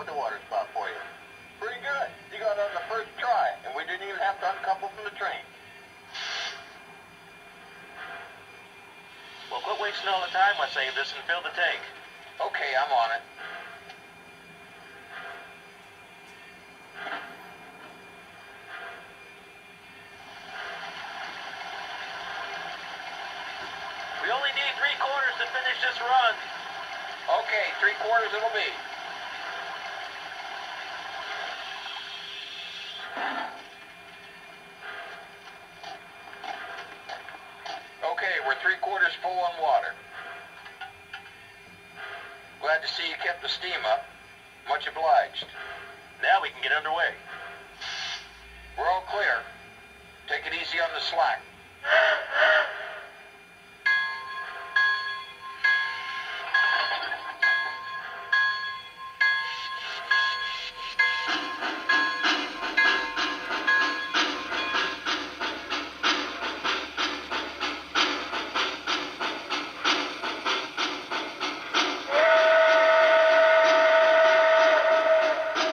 the water spot for you? Pretty good. You got on the first try, and we didn't even have to uncouple from the train. Well, quit wasting all the time. Let's save this and fill the tank. Okay, I'm on it. We only need 3/4 to finish this run. Okay, 3/4 it'll be. Okay, we're 3/4 full on water. Glad to see you kept the steam up. Much obliged. Now we can get underway. We're all clear. Take it easy on the slack.